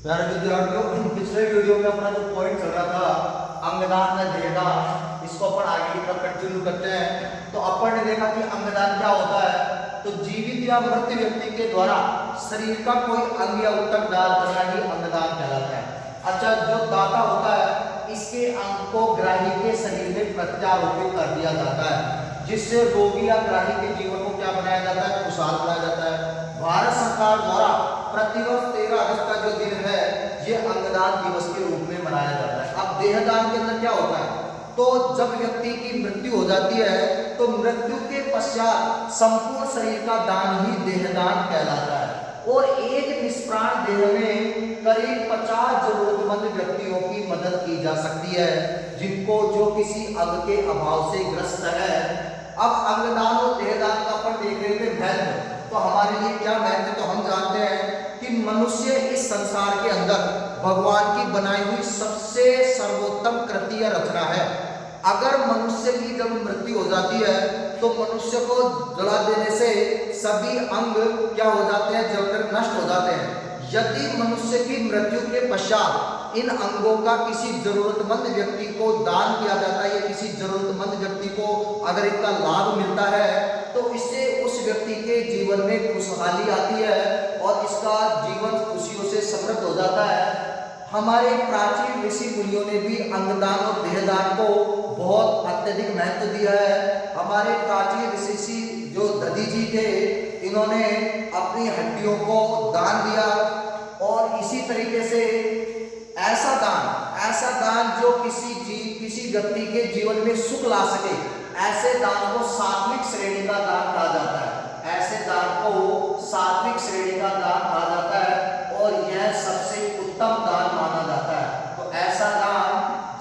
प्यारे विद्यार्थियों, पिछले वीडियो में अपना जो पॉइंट चल रहा था अंगदान में देहदान, इसको अपन आगे की तरफ कंटिन्यू करते हैं। तो अपन ने देखा कि अंगदान क्या होता है। तो जीवित या मृत व्यक्ति के द्वारा शरीर का कोई अंग या ऊतक दान करना ही अंगदान कहलाता है। अच्छा, जो दाता होता है इसके अंग को ग्राही के शरीर में प्रत्यारोपित कर दिया जाता है, जिससे रोगी या ग्राही के जीवन को क्या बनाया जाता है, खुशहाल बनाया जाता है। भारत सरकार द्वारा प्रतिवर्ष 13 अगस्त का जो दिन है ये अंगदान दिवस के रूप में मनाया जाता है। अब देहदान के अंदर क्या होता है, तो जब व्यक्ति की मृत्यु हो जाती है तो मृत्यु के पश्चात संपूर्ण शरीर का दान ही देहदान कहलाता है। और एक निष्प्राण देह में करीब 50 जरूरतमंद व्यक्तियों की मदद की जा सकती है, जिनको जो किसी अंग के अभाव से ग्रस्त है। अब अंगदान और देहदान का अपन देख रहे थे महत्व, तो हमारे लिए क्या महत्व, तो हम जानते हैं कि मनुष्य इस संसार के अंदर भगवान की बनाई हुई सबसे सर्वोत्तम कृति या रचना है। अगर मनुष्य की जब मृत्यु हो जाती है तो मनुष्य को जला देने से सभी अंग क्या हो जाते हैं, जलकर नष्ट हो जाते हैं। यदि मनुष्य की मृत्यु के पश्चात इन अंगों का किसी जरूरतमंद व्यक्ति को दान किया जाता है या किसी जरूरतमंद व्यक्ति को अगर इनका लाभ मिलता है तो इससे उस व्यक्ति के जीवन में खुशहाली आती है और इसका जीवन खुशियों से समृद्ध हो जाता है। हमारे प्राचीन ऋषि मुनियों ने भी अंगदान और देहदान को बहुत अत्यधिक महत्व दिया है। हमारे प्राचीन ऋषि जो दधीजी थे, इन्होंने अपनी हड्डियों को दान दिया और इसी तरीके से ऐसा दान जो किसी व्यक्ति के जीवन में सुख ला सके, ऐसे दान को सात्विक श्रेणी का दान कहा जाता है। ऐसे दान को सात्विक श्रेणी का दान कहा जाता है और यह सबसे उत्तम दान माना जाता है। तो ऐसा दान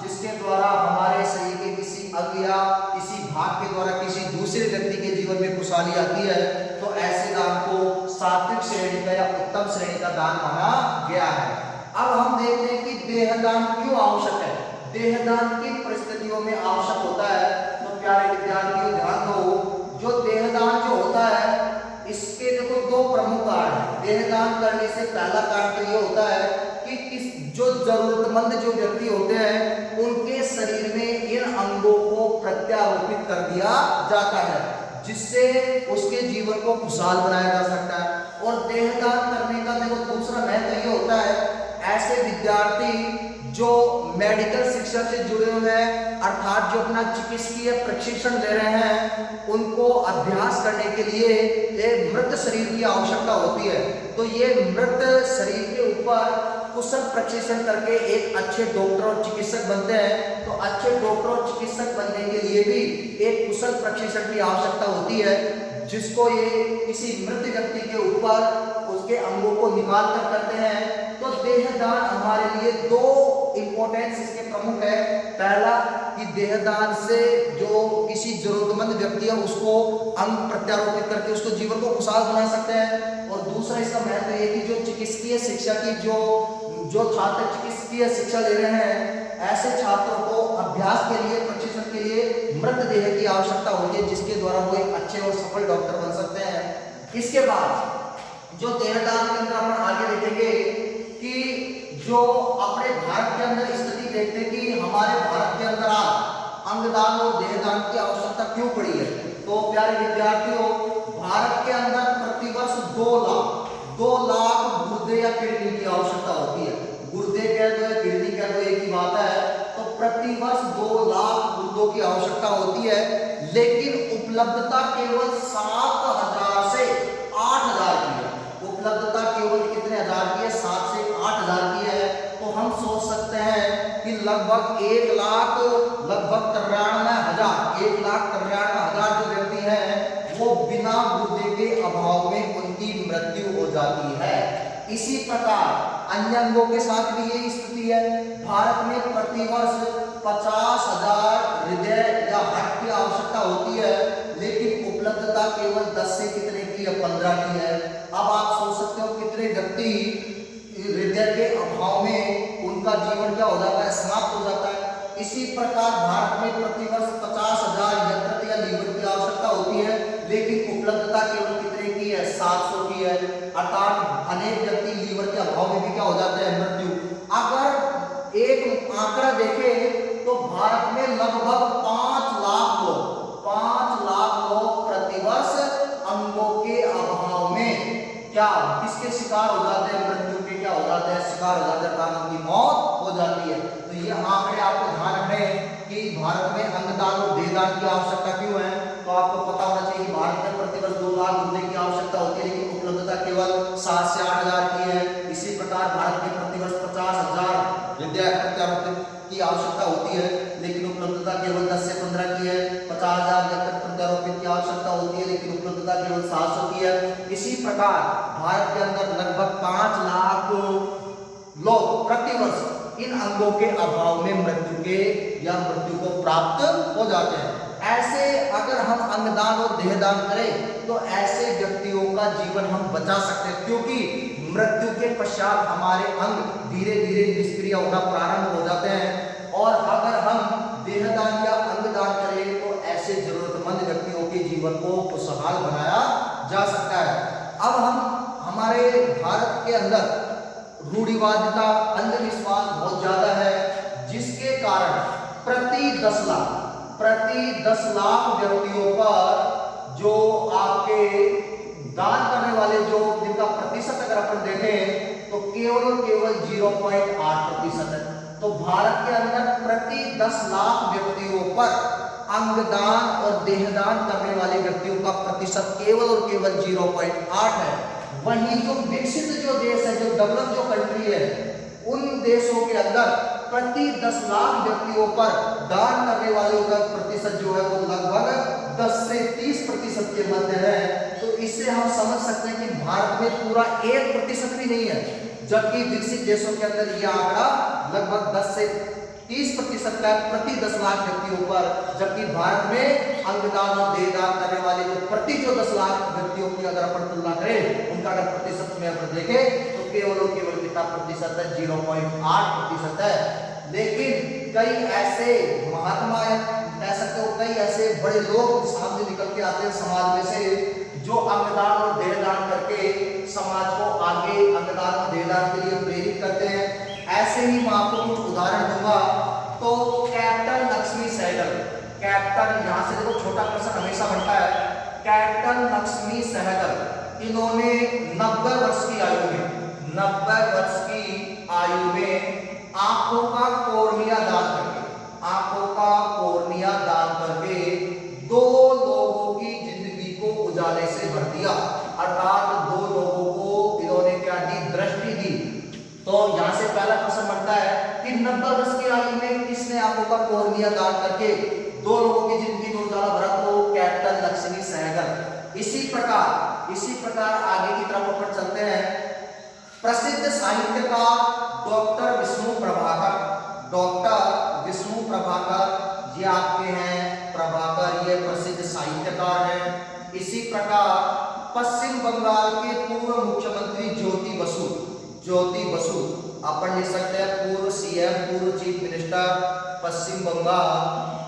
जिसके द्वारा हमारे शरीर के किसी अंग या किसी भाग के द्वारा किसी दूसरे व्यक्ति के जीवन में खुशहाली आती है, तो ऐसे दान को सात्विक श्रेणी का या उत्तम श्रेणी का दान माना गया है। अब हम देखते हैं कि देहदान क्यों आवश्यक है, देहदान किन परिस्थितियों में आवश्यक होता है। तो प्यारे विद्यार्थियों ध्यान दो, जो देहदान जो होता है इसके देखो दो प्रमुख कारण हैं। देहदान करने से पहला कारण तो ये होता है कि जो जरूरतमंद जो व्यक्ति होते हैं उनके शरीर में इन अंगों को प्रत्यारोपित कर दिया जाता है, जिससे उसके जीवन को खुशहाल बनाया जा सकता है। और देहदान करने का देखो दूसरा महत्व ये होता है, ऐसे विद्यार्थी जो मेडिकल शिक्षा से जुड़े हुए हैं अर्थात जो अपना चिकित्सकीय प्रशिक्षण ले रहे हैं, उनको अभ्यास करने के लिए एक मृत शरीर की आवश्यकता होती है। तो ये मृत शरीर के ऊपर कुशल प्रशिक्षण करके एक अच्छे डॉक्टर और चिकित्सक बनते हैं। तो अच्छे डॉक्टर और चिकित्सक बनने के लिए भी एक कुशल प्रशिक्षण की आवश्यकता होती है, जिसको ये किसी मृत व्यक्ति के ऊपर उसके अंगों को निकाल कर करते हैं। तो देहदान हमारे लिए दो इंपॉर्टेंस इसके प्रमुख है। पहला कि देहदान से जो किसी जरूरतमंद व्यक्ति है उसको अंग प्रत्यारोपित करके उसको जीवन को खुशहाल बना सकते हैं। और दूसरा इसका महत्व ये कि जो चिकित्सकीय शिक्षा की जो छात्र चिकित्सकीय शिक्षा ले रहे हैं, ऐसे छात्रों को अभ्यास के लिए प्रशिक्षण के लिए मृत देह की आवश्यकता होती है, जिसके द्वारा वो एक अच्छे और सफल डॉक्टर बन सकते हैं। इसके बाद जो देहदान के अंदर अपन आगे देखेंगे कि जो अपने भारत के अंदर स्थिति देखते हैं कि हमारे भारत के अंदर आज अंगदान और देहदान की आवश्यकता क्यों पड़ी है। तो प्यारे विद्यार्थियों, भारत के अंदर प्रतिवर्ष 2 लाख गुर्दे या किडनी की आवश्यकता होती है। गुर्दे कह दो या किडनी कह दो एक ही बात है। तो प्रतिवर्ष 2 लाख गुर्दों की आवश्यकता होती है, लेकिन उपलब्धता केवल 7,000 से 8,000 की है। उपलब्धता केवल कितने हजार की है, 7 से 8,000 की है। तो हम सोच सकते हैं कि लगभग 1,93,000 जो व्यक्ति हैं वो बिना गुर्दे के अभाव में उनकी मृत्यु हो जाती है। इसी प्रकार अन्य अंगों के साथ भी यही स्थिति है। भारत में प्रतिवर्ष 50,000 हृदय या हार्ट की आवश्यकता होती है, लेकिन उपलब्धता केवल 10 से कितने की है, 15 की है। अब आप सोच सकते हो कितने व्यक्ति हृदय के अभाव में उनका जीवन क्या हो जाता है, समाप्त हो जाता है। इसी प्रकार भारत में प्रतिवर्ष 50,000 यकृत या लीवर की आवश्यकता होती है, लेकिन उपलब्धता केवल कितने की है, 700 की है। अर्थात अनेक व्यक्ति लीवर के अभाव में भी क्या हो जाते हैं, जाते हैं, शिकार हो जाते हैं, प्राणों की मौत हो जाती है। तो ये आंकड़े आपको ध्यान रखने कि भारत में अंगदान और देहदान की आवश्यकता क्यों है। तो आपको पता होना चाहिए कि भारत में प्रतिवर्ष 2 लाख घुटने की आवश्यकता होती है, लेकिन उपलब्धता केवल 7 से 8 हजार की है। इसी प्रकार भारत में प्रतिवर्ष 50,000 विद्या प्रत्यारोपित की आवश्यकता होती है, लेकिन उपलब्धता केवल 10 से 15 की है। 50,000 प्रत्यारोपित की आवश्यकता होती है, लेकिन उपलब्धता केवल 700 की है। इसी प्रकार भारत के अंदर लगभग 5 लाख लोग प्रतिवर्ष इन अंगों के अभाव में मृत्यु को प्राप्त हो जाते हैं। ऐसे अगर हम अंगदान और देहदान करें तो ऐसे व्यक्तियों का जीवन हम बचा सकते हैं, क्योंकि मृत्यु के पश्चात हमारे अंग धीरे धीरे निष्क्रिय होना प्रारंभ हो जाते हैं। और अगर हम देहदान या अंगदान करें तो ऐसे जरूरतमंद व्यक्तियों के जीवन को खुशहाल बनाया जा सकता है। अब हम हमारे भारत के अंदर रूढ़िवादिता, अंधविश्वास बहुत ज्यादा है, जिसके कारण प्रति 10 लाख व्यक्तियों पर जो आपके दान करने वाले जो जिनका प्रतिशत अगर अपन देखें तो केवल और केवल 0.8% है। तो भारत के अंदर प्रति 10 लाख व्यक्तियों पर अंगदान और देहदान करने वाले व्यक्तियों का प्रतिशत केवल और केवल 0.8 है। वहीं जो विकसित जो देश है, जो डेवलप जो कंट्री है, उन देशों के अंदर प्रति 10 लाख व्यक्तियों पर दान करने वालों का प्रतिशत जो है वो लगभग 10 से 30% के मध्य है। तो इससे हम समझ सकते हैं कि भारत में पूरा 1% भी नहीं है, जबकि विकसित देशों के अंदर यह आंकड़ा लगभग 10 से 30% का प्रति 10 लाख व्यक्तियों पर, जबकि भारत में अंगदान और देहदान करने वाले जो प्रति 10 लाख व्यक्तियों की अगर अपन तुलना करें, उनका अगर प्रतिशत में अगर देखें तो केवल और केवल कितना प्रतिशत है, 0.8% है। लेकिन कई ऐसे महात्मा कह सकते हो, कई ऐसे बड़े लोग सामने निकल के आते हैं समाज में से, जो अंगदान और देहदान करके समाज को आगे अंगदान और देहदान के लिए प्रेरित करते हैं। ऐसे ही मैं आपको कुछ उदाहरण दूंगा। तो कैप्टन लक्ष्मी सहगल, कैप्टन, यहां से देखो छोटा प्रश्न हमेशा बनता है, कैप्टन लक्ष्मी सहगल, इन्होंने 90 वर्ष की आयु में आंखों का कोर्निया दान करके 2 लोगों की जिंदगी को उजाले से भर दिया। अर्थात 2 लोगों को इन्होंने क्या दी, दृष्टि दी। तो यहां से पहला प्रश्न बनता है कि 90 वर्ष की आयु में किसने आंखों का कोर्निया दान करके 2 लोगों की जिंदगी में उजाला भरा? तो कैप्टन लक्ष्मी सहगल। इसी प्रकार आगे की तरफ अपन चलते हैं। प्रसिद्ध साहित्यकार डॉक्टर विष्णु प्रभाकर, ये आपके हैं प्रभाकर, ये प्रसिद्ध साहित्यकार हैं। इसी प्रकार पश्चिम बंगाल के पूर्व मुख्यमंत्री ज्योति बसु, अपन लिख सकते हैं पूर्व सीएम, पूर्व चीफ मिनिस्टर पश्चिम बंगाल।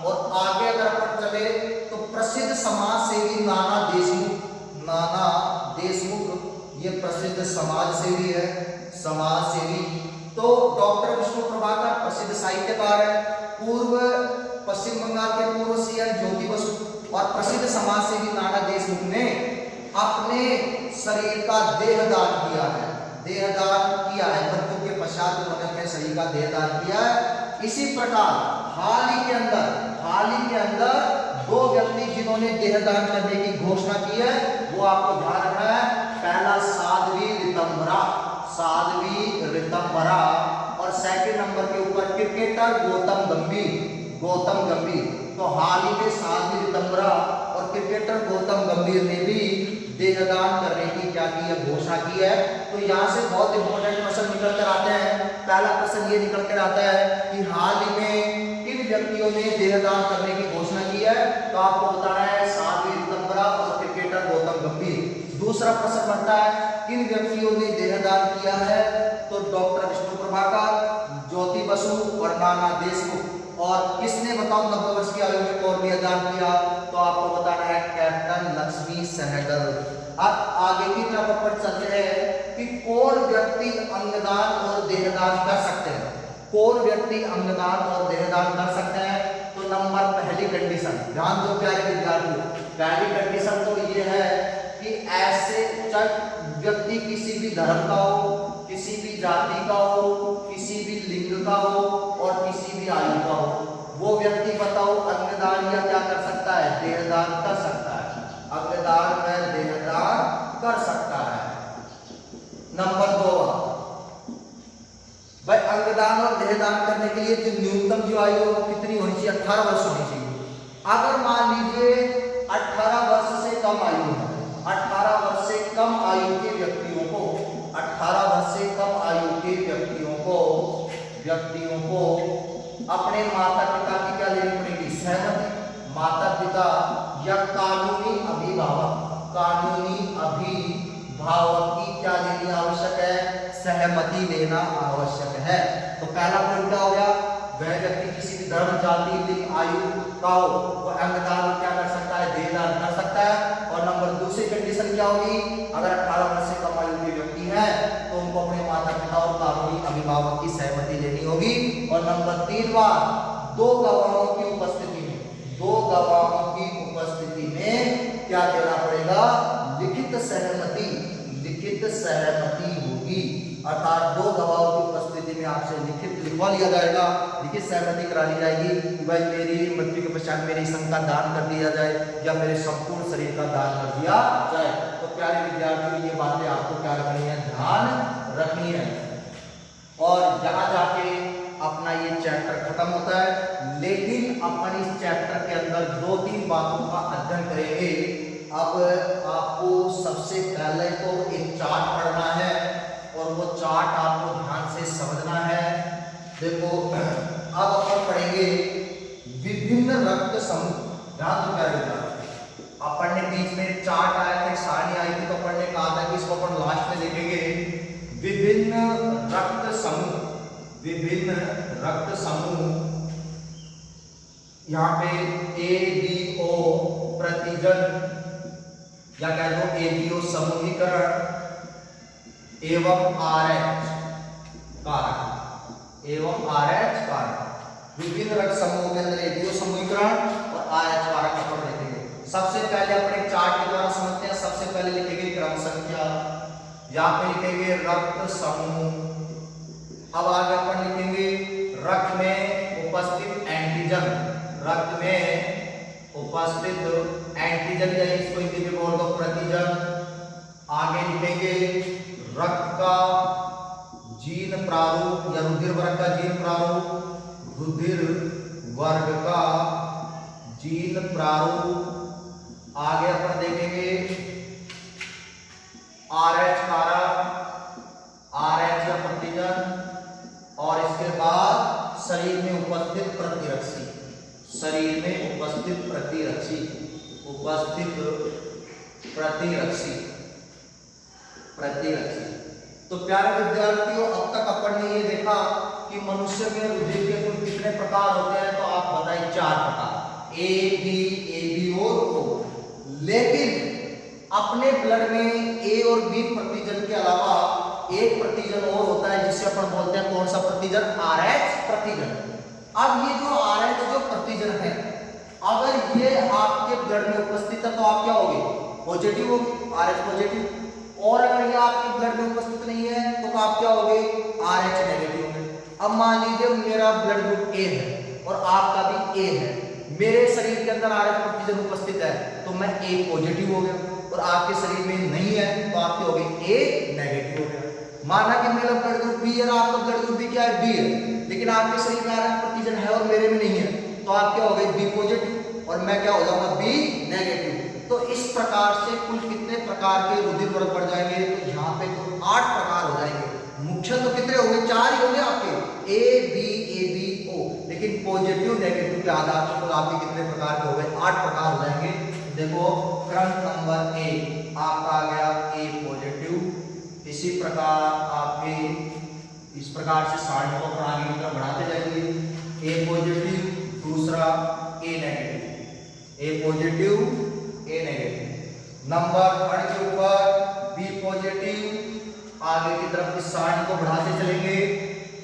और आगे अगर अपन चले तो प्रसिद्ध समाज सेवी नाना देशमुख, ये प्रसिद्ध समाज सेवी है, समाज सेवी। तो डॉक्टर विष्णु प्रभाकर प्रसिद्ध साहित्यकार है, पूर्व पश्चिम बंगाल के पूर्व सीएम ज्योति बसु और प्रसिद्ध समाज सेवी नाना देशमुख ने अपने शरीर का देहदान किया है, मृत्यु के पश्चात उन्होंने अपने शरीर का देहदान किया है। इसी प्रकार हाल ही के अंदर 2 व्यक्ति जिन्होंने देहदान करने की घोषणा की है, वो आपको ध्यान रखना है। पहला साध्वी रितंबरा और सेकंड नंबर के ऊपर क्रिकेटर गौतम गंभीर। तो हाल ही में साध्वी रितंबरा और क्रिकेटर गौतम गंभीर ने भी देहदान करने की क्या की है, घोषणा की है। तो यहाँ से बहुत इंपॉर्टेंट प्रश्न निकल कर आते हैं। पहला प्रश्न ये निकल कर आता है कि हाल ही में किन व्यक्तियों ने देहदान करने की घोषणा की है? तो आपको बताना है साध्वी रितंबरा और क्रिकेटर गौतम गंभीर। दूसरा प्रश्न बनता है किन व्यक्तियों ने देहदान किया है? तो डॉक्टर विष्णु प्रभाकर, ज्योति बसु और नाना देशमुख। और किसने बताओ 90 वर्ष की आयु में कोर्निया दान किया? तो आपको बताना है कैप्टन लक्ष्मी सहगल। अब आगे की तरफ अपन चलते हैं कि कौन व्यक्ति अंगदान और देहदान कर सकते हैं। तो नंबर पहली कंडीशन, ध्यान दो प्यारे विद्यार्थियों, पहली कंडीशन तो ये है कि ऐसे व्यक्ति किसी भी धर्म का हो, किसी भी जाति का हो, किसी भी लिंग का हो और किसी भी आयु का हो, वो व्यक्ति बताओ अंगदान या क्या कर सकता है, देहदान कर सकता है। अंगदान व देहदान कर सकता है। नंबर 2, भाई अंगदान और देहदान करने के लिए जो न्यूनतम जो आयु है वो कितनी होनी चाहिए, 18 वर्ष होनी चाहिए। अगर मान लीजिए 18 वर्ष से कम आयु है, 18 वर्ष से कम आयु के व्यक्तियों को, 18 वर्ष से कम आयु के व्यक्तियों को अपने माता पिता की क्या लेनी पड़ेगी, सहमति। माता पिता या कानूनी अभिभावक की क्या लेनी आवश्यक है, सहमति लेना आवश्यक है। तो पहला पॉइंट क्या हो गया, वह व्यक्ति किसी भी धर्म, जाति, लिंग, आयु का हो वह अंगदान क्या कर सकता है, देहदान कर सकता है। और नंबर दूसरी कंडीशन क्या होगी, अगर 18 वर्ष से कम आयु के व्यक्ति है तो उनको अपने माता पिता और कानूनी अभिभावक की सहमति लेनी होगी। और नंबर 3 बार 2 गवाहों की उपस्थिति में, 2 गवाहों की उपस्थिति में क्या देना पड़ेगा, लिखित सहमति होगी। अर्थात 2 गवाहों की उपस्थिति में आपसे लिखवा लिया जाएगा, लिखित सहमति करा ली जाएगी कि भाई मेरी मृत्यु के पश्चात मेरी संघ का दान कर दिया जाए या मेरे संपूर्ण शरीर का दान कर दिया जाए। तो प्यारे विद्यार्थियों, ये बातें आपको क्या रखनी है, ध्यान रखनी है। और यहाँ जाके अपना ये चैप्टर खत्म होता है, लेकिन अपन इस चैप्टर के अंदर 2-3 बातों का अध्ययन करेंगे। अब आपको सबसे पहले तो एक चार्ट पढ़ना है और वो चार्ट आपको ध्यान से समझना है। देखो अब अपन पढ़ेंगे विभिन्न रक्त समूह। ध्यान तो क्या रहेगा, अपन ने बीच में चार्ट आया था, सारणी आई थी, तो अपन ने कहा था कि इसको अपन लास्ट में देखेंगे। विभिन्न रक्त समूह, यहाँ पे ABO प्रतिजन या कह दो ABO समूहीकरण एवं RH कारक, विभिन्न रक्त समूहों के अंदर ABO समूहीकरण और RH कारक अपन देखेंगे। सबसे पहले अपने चार्ट के द्वारा समझते हैं। सबसे पहले लिखेंगे क्रम संख्या, यहाँ पे लिखेंगे रक्त समूह। अब आगे अपन लिखेंगे रक्त में उपस्थित एंटीजन, रक्त में उपस्थित एंटीजन या इसको हिंदी में बोल दो प्रतिजन। आगे लिखेंगे रक्त का जीन प्रारूप या रुधिर वर्ग का जीन प्रारूप, रुधिर वर्ग का जीन प्रारूप। आगे अपन देखेंगे RH कारक, RH या प्रतिजन। और इसके बाद शरीर में उपस्थित प्रतिरक्षी, शरीर में उपस्थित प्रतिरक्षी। तो प्यारे विद्यार्थियों, अब तक अपन ने ये देखा कि मनुष्य में रुधिर के कुल कितने प्रकार होते हैं, तो आप बताइए 4 प्रकार, A, B, AB और O। लेकिन अपने ब्लड में A और B प्रतिजन के अलावा एक प्रतिजन और होता है जिसे अपन बोलते हैं कौन सा प्रतिजन, RH प्रतिजन। अब ये जो RH जो प्रतिजन है, अगर ये आपके ब्लड में उपस्थित है तो आप क्या होगे, पॉजिटिव होगे, RH पॉजिटिव। और अगर ये आपके ब्लड में उपस्थित नहीं है तो आप क्या होगे, RH नेगेटिव होंगे। अब मान लीजिए मेरा ब्लड ग्रुप A है और आपका भी A है, मेरे शरीर के अंदर RH प्रतिजन उपस्थित है तो मैं A पॉजिटिव हो गया, और आपके शरीर में नहीं है तो आप क्या हो गए, A नेगेटिव हो गया। माना कि मेरा ब्लड ग्रुप B है, आपका ब्लड ग्रुप भी क्या है, B है, लेकिन आपके शरीर में RH प्रतिजन है और मेरे में नहीं है, तो आप क्या हो गए, B पॉजिटिव, और मैं क्या हो जाऊंगा, B नेगेटिव। तो इस प्रकार से कुल कितने प्रकार के रुधिर वर्ग बढ़ जाएंगे, तो यहाँ पे कुल 8 प्रकार हो जाएंगे। मुख्य तो कितने होंगे, 4 ही होंगे आपके, A, B, AB, O, लेकिन पॉजिटिव नेगेटिव के आधार पर कुल आपके कितने प्रकार के हो गए, 8 प्रकार हो जाएंगे। देखो क्रम नंबर 1 आपका आ गया A पॉजिटिव। इसी प्रकार आपके इस प्रकार से सारणी को आगे की तरफ बढ़ाते जाएंगे, A पॉजिटिव, दूसरा A negative, A positive, A negative. Number 3 के ऊपर B पॉजिटिव, आगे की तरफ इस सारणी को बढ़ाते चलेंगे।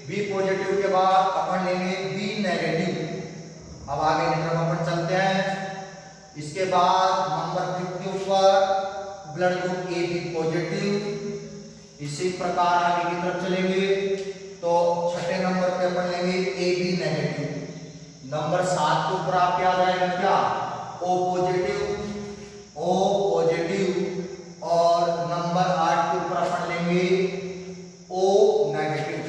B पॉजिटिव के बाद अपन लेंगे B नेगेटिव। अब आगे की तरफ अपन चलते हैं। इसके बाद नंबर 5 के ऊपर ब्लड ग्रुप AB पॉजिटिव, इसी प्रकार आगे की तरफ चलेंगे तो छठे नंबर पे अपन लेंगे ए बी नेगेटिव। नंबर 7 के ऊपर आप क्या जाएगा क्या ओ पॉजिटिव और नंबर 8 के ऊपर अपन लेंगे ओ नेगेटिव।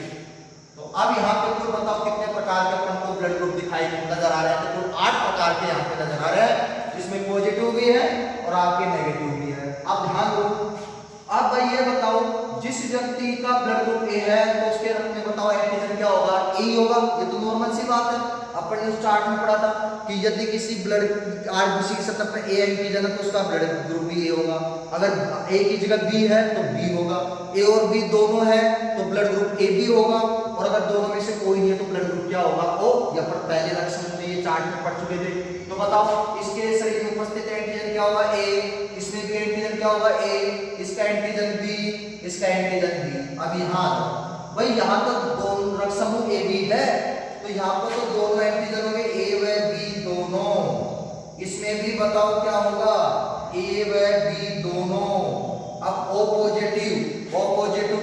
तो अब यहाँ पे कुल बताओ कितने प्रकार के अपन को ब्लड ग्रुप दिखाई नजर आ रहे हैं। तो कुल 8 प्रकार के यहाँ पे नजर आ रहे हैं जिसमें पॉजिटिव भी है और आपके नेगेटिव भी है। अब ध्यान दो, अब भाई ये बताओ जिस व्यक्ति का ब्लड ग्रुप ए है तो उसके रक्त में बताओ एंटीजन क्या होगा ए ही होगा। ये तो नॉर्मल सी बात है, अपन ने उस चार्ट में पढ़ा था कि यदि किसी ब्लड आरबीसी की सतह पर ए एंटीजन है तो उसका ब्लड ग्रुप भी ए होगा। अगर ए की जगह बी है तो बी होगा, ए और बी दोनों है तो ब्लड ग्रुप ए बी होगा, और अगर दोनों में से कोई नहीं है तो ब्लड ग्रुप क्या होगा ओ। या पर पहले लक्षण में ये चार्ट में पढ़ चुके थे। तो बताओ इसके शरीर में उपस्थित एंटीजन क्या होगा ए, इसमें भी एंटीजन क्या होगा ए, इसका एंटीजन बी, इसका एंटीजन बी। अब यहाँ भाई यहाँ तो दोनों रक्त समूह ए बी है तो यहाँ पर तो दोनों एंटीजन होंगे ए व बी दोनों। इसमें भी बताओ क्या होगा ए व बी दोनों। अब ओ पॉजिटिव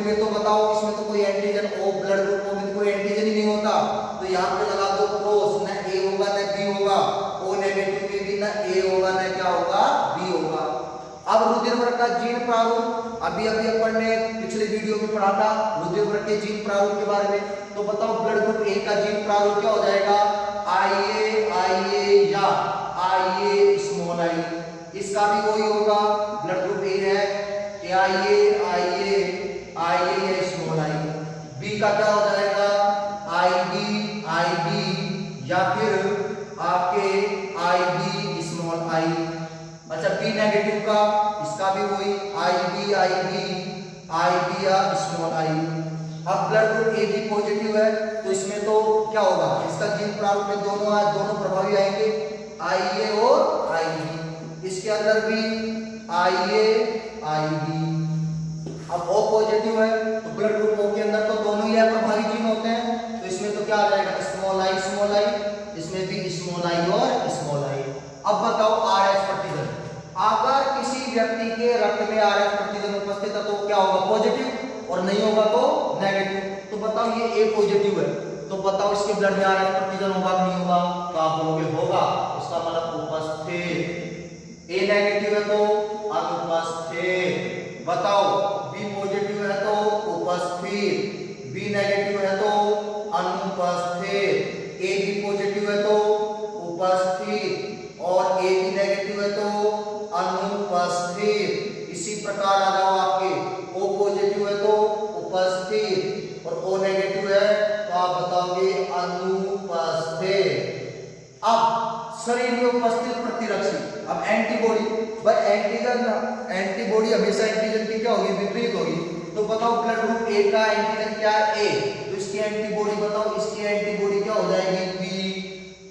में तो बताओ इसमें तो कोई एंटीजन ओ ब्लड ग्रुप में कोई एंटीजन ही नहीं होता तो यहाँ पे लगा दो क्रॉस, ना ए होगा ना बी होगा। ओ नेगेटिव में भी ना ए होगा ना क्या होगा बी होगा। अब रुधिर वर्ग का जीन प्रारूप अभी अपन ने पिछले वीडियो में पढ़ा था रुधिर वर्ग के जीन प्रारूप के बारे में। तो बताओ ब्लड ग्रुप ए का जीन प्रारूप क्या हो जाएगा IA या IA स्मॉल आई। इसका भी वही होगा, ब्लड ग्रुप ए है IA या स्मॉल आई। बी का क्या हो जाएगा IB या फिर आपके IB स्मॉल आई। अच्छा बी नेगेटिव का इसका भी वही IB या स्मॉल आई। अब blood group A B positive है तो इसमें तो क्या होगा इसका जीन प्रारूप में दोनों प्रभावी आएंगे IA और IB। इसके अंदर भी IA IB। अब O पॉजिटिव है तो ब्लड ग्रुप O के अंदर तो दोनों ही प्रभावी जीन होते हैं तो इसमें तो क्या आ जाएगा स्मॉल आई, इसमें भी स्मॉल आई और स्मॉल आई। अब बताओ RH प्रतिजन, अगर किसी व्यक्ति के रक्त में RH प्रतिजन उपस्थित है तो क्या होगा पॉजिटिव और नहीं होगा तो नेगेटिव। तो बताओ ये ए पॉजिटिव है तो बताओ इसके ब्लड में RH प्रतिजन होगा कि नहीं होगा तो आप बोलोगे होगा, इसका मतलब उपस्थित। ए नेगेटिव है तो अनुपस्थित। बताओ बी पॉजिटिव है तो उपस्थित, बी नेगेटिव है तो अनुपस्थित। ए बी पॉजिटिव है तो उपस्थित और ए बी नेगेटिव है तो अनुपस्थित। इसी प्रकार आ जाओ आपके O पॉजिटिव है तो उपस्थित और O नेगेटिव है तो आप बताओगे अनुपस्थित। अब शरीर में उपस्थित प्रतिरक्षी, अब एंटीबॉडी, भाई एंटीबॉडी हमेशा एंटीजन की क्या होगी विपरीत होगी। तो बताओ ब्लड ग्रुप ए का एंटीजन क्या है ए, तो इसकी एंटीबॉडी बताओ, इसकी एंटीबॉडी क्या हो जाएगी B.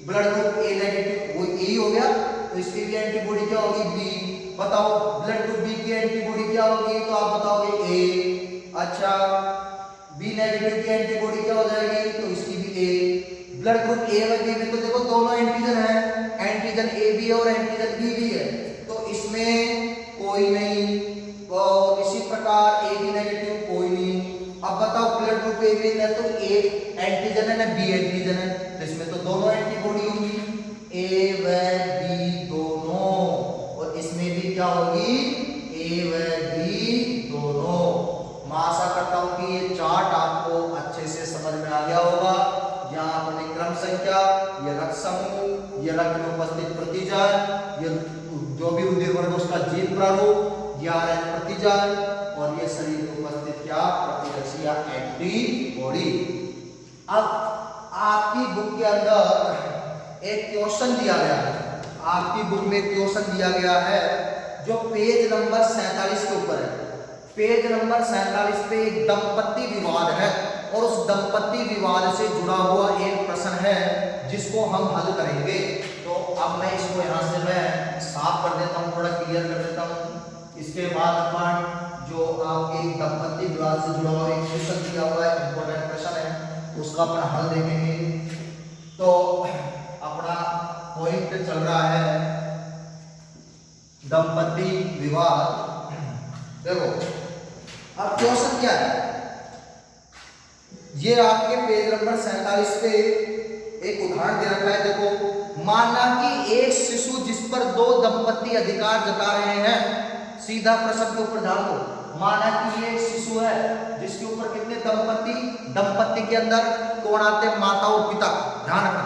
Blood group A negative वो ए हो गया तो इसकी भी एंटीबॉडी क्या होगी बी। बताओ ब्लड ग्रुप बी की एंटीबॉडी क्या होगी तो आप बताओगे ए। अच्छा बी नेगेटिव की एंटीबॉडी क्या हो जाएगी तो इसकी भी ए। ब्लड ग्रुप ए व बी में तो देखो दोनों एंटीजन है, एंटीजन ए भी है और एंटीजन बी भी है तो इसमें कोई नहीं और इसी प्रकार ए बी नेगेटिव कोई नहीं। अब बताओ ब्लड ग्रुप ए बी है तो ए एंटीजन है ना बी एंटीजन है तो इसमें तो दोनों एंटीबॉडी होंगी ए व बी दोनों, और इसमें भी क्या होगी ए व बी दोनों। मैं आशा करता हूं कि ये चार्ट आपको अच्छे से समझ में आ गया होगा। यहाँ अपने क्रम संख्या, ये रक्त समूह, ये रक्त में उपस्थित प्रतिजन, ये जो भी रुधिर वर्ग उसका जीन प्रारूप, ये RH प्रतिजन और ये शरीर में उपस्थित क्या प्रतिरक्षी या एंटीबॉडी। अब आपकी बुक के अंदर एक क्वेश्चन दिया गया है, आपकी बुक में क्वेश्चन दिया गया है जो पेज नंबर 47 के ऊपर है। पेज नंबर 47 पे एक दंपत्ति विवाद है और उस दंपत्ति विवाद से जुड़ा हुआ एक प्रश्न है जिसको हम हल करेंगे। तो अब मैं इसको यहाँ से मैं साफ कर देता हूँ, थोड़ा क्लियर कर देता हूँ। इसके बाद अपन जो आपके दंपत्ति विवाद से जुड़ा हुआ एक क्वेश्चन दिया हुआ है, इंपॉर्टेंट क्वेश्चन है, उसका अपन हल देखेंगे। तो अपना पॉइंट चल रहा है दंपत्ति विवाद। देखो अब क्वेश्चन क्या है, ये आपके पेज नंबर 47 पे एक उदाहरण दे रखा है। देखो, माना कि एक शिशु जिस पर दो दंपति अधिकार जता रहे हैं, सीधा प्रश्न के ऊपर ध्यान दो। माना कि ये एक शिशु है जिसके ऊपर कितने दंपति के अंदर कौन आते हैं, माता और पिता, ध्यान रखना।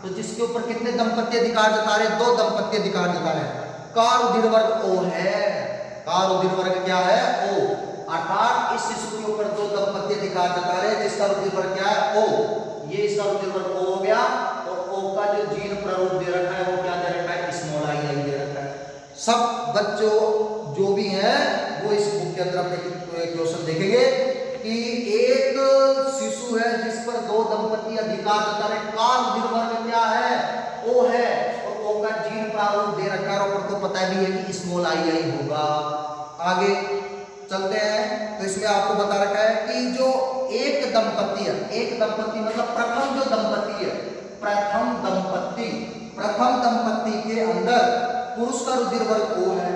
तो जिसके ऊपर कितने दंपति अधिकार जता रहे हैं, दो दंपति अधिकार जता रहे हैं। कार उदिर वर्ग ओ है, कार उदिर वर्ग क्या है, ओ। अर्थात इस शिशु के ऊपर दो दंपति अधिकार जता रहे हैं जिसका उदिर वर्ग क्या है, ओ। ये इसका उदिर वर्ग ओ हो गया, और ओ का जो जीन प्रारूप दे रखा है वो क्या दे रखा है, स्मॉल आई आई दे रखा है। सब बच्चों जो भी हैं वो इस बुक के अंदर अपने क्वेश्चन देखेंगे कि एक शिशु है जिस पर दो दंपति अधिकार जता रहे, कार उदिर वर्ग क्या है, ओ है, और ओ का जीन प्रारूप दे रखा है, और तो पता भी है कि स्मॉल आई आई होगा। आगे चलते हैं, तो इसमें आपको बता रखा है कि जो एक दंपति है, एक दंपति मतलब प्रथम जो दंपति है, प्रथम दंपति के अंदर पुरुष का रुधिर वर्ग ओ है।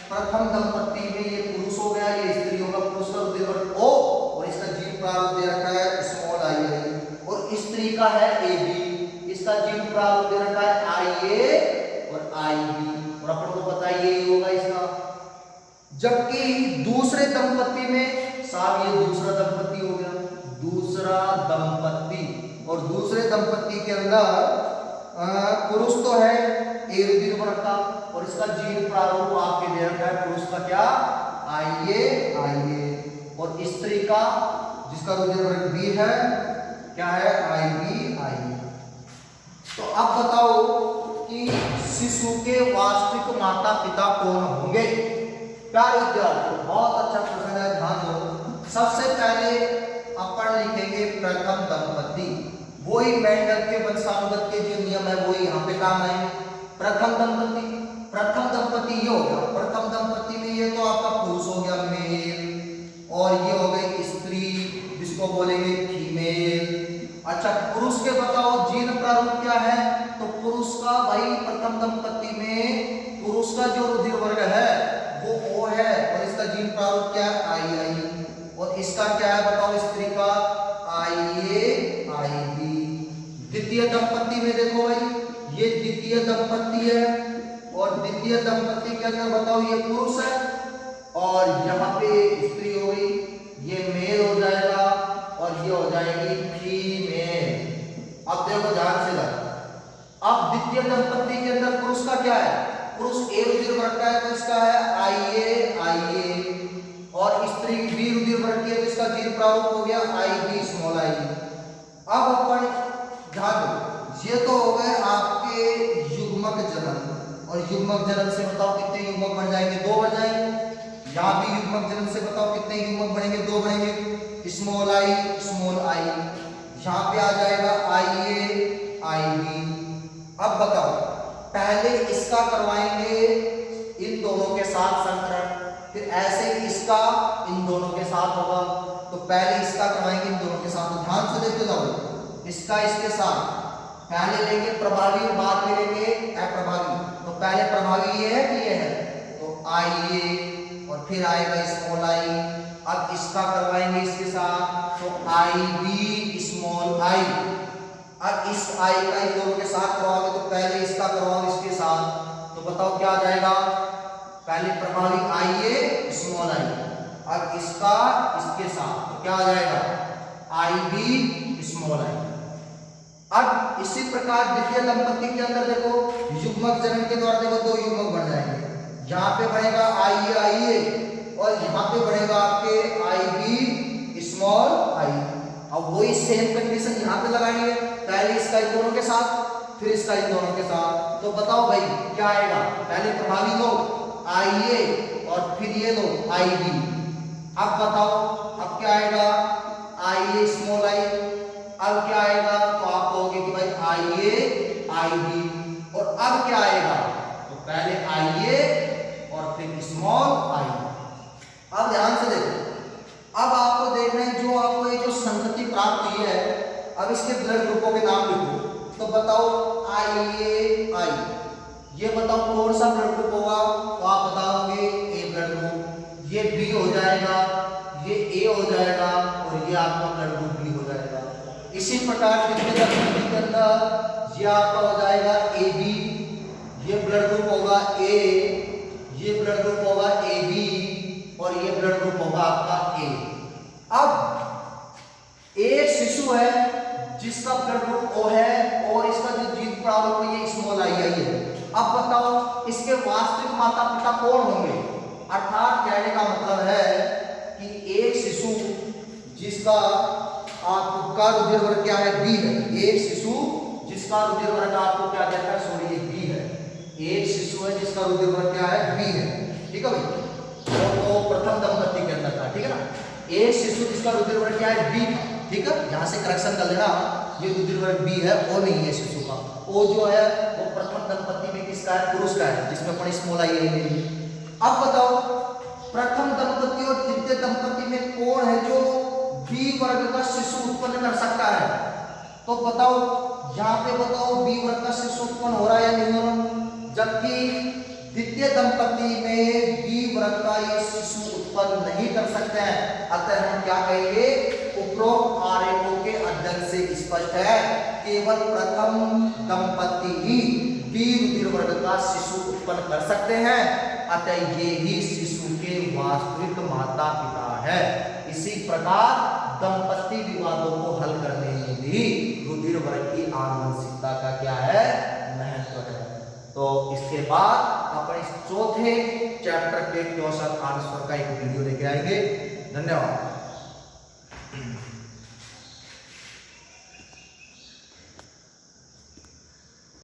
प्रथम दंपति में ये पुरुष हो गया, ये स्त्री होगा, पुरुष का रुधिर वर्ग ओ, और इसका जीन प्रारूप दे रखा है स्मॉल आई आई, और स्त्री का है ए बी, इसका जीन प्रारूप दे रखा है आई ए और आई बी, और अपन को पता है ये होगा इसका। जबकि दूसरे दंपति में, साहब ये दूसरा दंपति हो गया, दूसरा दंपति, और दूसरे दंपति के अंदर पुरुष तो है ए रुधिर वर्ग का, और इसका जीन प्रारूप आपके दे रखा है, पुरुष का क्या आई ए, और स्त्री का जिसका रुधिर वर्ग बी है क्या है, आई बी आई। तो अब बताओ कि शिशु के वास्तविक माता पिता कौन होंगे। प्यारे विद्यार्थियों, बहुत अच्छा प्रश्न है, ध्यान दो। सबसे पहले अपन लिखेंगे प्रथम दंपति, वही मेंडल के वंशानुगत के जो नियम है वही यहाँ पे काम आएंगे। प्रथम दंपति ये हो गया, प्रथम दंपति में ये तो आपका पुरुष हो गया मेल, और ये हो गई स्त्री जिसको बोलेंगे फीमेल। अच्छा, पुरुष के बताओ जीन प्रारूप क्या है, तो पुरुष का भाई प्रथम दंपति में पुरुष का जो रुधिर वर्ग है वो ओ है, और इसका जीन प्रारूप क्या है आई आई, और इसका क्या है बताओ स्त्री का आई ए आई बी। द्वितीय दंपति में देखो भाई, ये द्वितीय दंपति है, और द्वितीय दंपति के अंदर बताओ ये पुरुष है, और यहाँ पे स्त्री हो गई, ये मेल हो जाएगा, और ये हो जाएगी फीमेल। अब देखो ध्यान से लगा, अब द्वितीय दंपति के अंदर पुरुष का क्या है, पुरुष ए रुधिर वर्ग का है तो इसका है आई ए, और स्त्री बी रुधिर वर्ग की है तो इसका जीन प्रारूप हो गया आई बी स्मॉल आई। अब अपन ध्यान दो, ये तो हो गए आपके युग्मक जनन, और युग्मक जनन से बताओ कितने युग्मक बन जाएंगे, दो बन जाएंगे। यहाँ भी युग्मक जनन से बताओ कितने युग्मक बनेंगे, दो बनेंगे, स्मॉल आई स्मॉल आई, यहाँ पे आ जाएगा आई ए आई बी। अब बताओ, पहले इसका करवाएंगे इन दोनों के साथ संकरण, फिर ऐसे इसका इन दोनों के साथ होगा, तो पहले इसका करवाएंगे इन दोनों के साथ। तो ध्यान से देखते जाओ, इसका इसके साथ पहले लेंगे प्रभावी और बाद में लेंगे अप्रभावी। तो पहले प्रभावी ये है कि ये है, तो आई ए, और फिर आएगा स्मॉल आई। अब इसका करवाएंगे इसके साथ, तो आई बी स्मॉल आई। अब इस आई का इन दोनों के साथ करवाओगे, तो पहले इसका करवाओ इसके साथ, तो बताओ क्या आ जाएगा, पहले प्रभावी आई ए स्मॉल आई, अब इसका इसके साथ, तो क्या आ जाएगा आई बी स्मॉल आई। अब इसी प्रकार द्वितीय दंपति के अंदर देखो, युग्मक जनन के द्वारा देखो दो युग्मक बन जाएंगे, यहाँ पे बढ़ेगा आई ए, और यहाँ पे बढ़ेगा आपके आई बी स्मॉल आई। अब वही सेम कंडीशन यहाँ पे लगाएंगे, पहले इसका इन दोनों के साथ, फिर इसका इन दोनों के साथ। तो बताओ भाई क्या आएगा, पहले प्रभावी लो आई ए, और फिर ये लो आई बी। अब बताओ अब क्या आएगा, आई ए स्मॉल आई। अब क्या आएगा, तो आप कहोगे कि भाई आई ए आई बी, और अब क्या आएगा, तो पहले आई ए और फिर स्मॉल आई। अब ध्यान से देखो, अब आपको देखना है जो आपको ये जो संतति प्राप्त हुई है, अब इसके ब्लड ग्रुपों के नाम लिखो। तो बताओ आई ए आई, ये बताओ कौन सा ब्लड ग्रुप होगा, तो आप बताओगे ए ब्लड ग्रुप। ये बी हो जाएगा, ये जाएगा और ये आपका ब्लड ग्रुप बी हो जाएगा। इसी प्रकार द्वितीय दंपत्ति के अंदर ये आपका हो जाएगा ए बी, ये ब्लड ग्रुप होगा ए, ये ब्लड ग्रुप होगा ए बी और ये ब्लड ग्रुप होगा आपका ए। अब एक शिशु है जिसका ब्लड ग्रुप ओ है और इसका जो जीन प्रारूप है ये स्मॉल आई है। अब बताओ इसके वास्तविक माता पिता कौन होंगे? अर्थात कहने का मतलब है कि एक शिशु जिसका आपका रुधिर वर्ग क्या है? बी है। एक शिशु जिसका रुधिर वर्ग आपको क्या कहता है? सॉरी ये बी है। एक शिशु है जिसका रुधिर वर्ग क्या है? बी है। ठीक है भाई, तो प्रथम दंपत्ति के अंदर था। ठीक है ना, एक शिशु जिसका रुधिर वर्ग क्या है? बी था। ठीक है, यहां से करेक्शन कर लेना, ये रुधिर वर्ग बी है, ओ नहीं है शिशु का। ओ जो है वो प्रथम दंपत्ति में किसका है? पुरुष का है, जिसमें अपन स्मॉल आई है। अब बताओ प्रथम दंपत्ति और द्वितीय दंपत्ति में कौन है जो बी वर्ग का शिशु उत्पन्न कर सकता है? तो बताओ यहाँ पे बताओ बी वर्ग का शिशु उत्पन्न हो रहा है या नहीं हो रहा? जबकि द्वितीय दंपत्ति में बी वर्ग का ये शिशु उत्पन्न नहीं कर सकते हैं। अतः हम क्या कहेंगे? उपरोक्त आरेखों के अध्ययन से स्पष्ट है केवल प्रथम दंपत्ति ही बी रुधिर वर्ग का शिशु उत्पन्न कर सकते हैं। अतः ये ही शिशु के वास्तविक माता पिता है। इसी प्रकार दंपत्ति विवादों को हल करने में भी रुधिर वर्ग की आनुवंशिकता का क्या है? महत्व है। तो इसके बाद अपन इस चौथे चैप्टर के क्वेश्चन आंसर का एक वीडियो लेके आएंगे। धन्यवाद।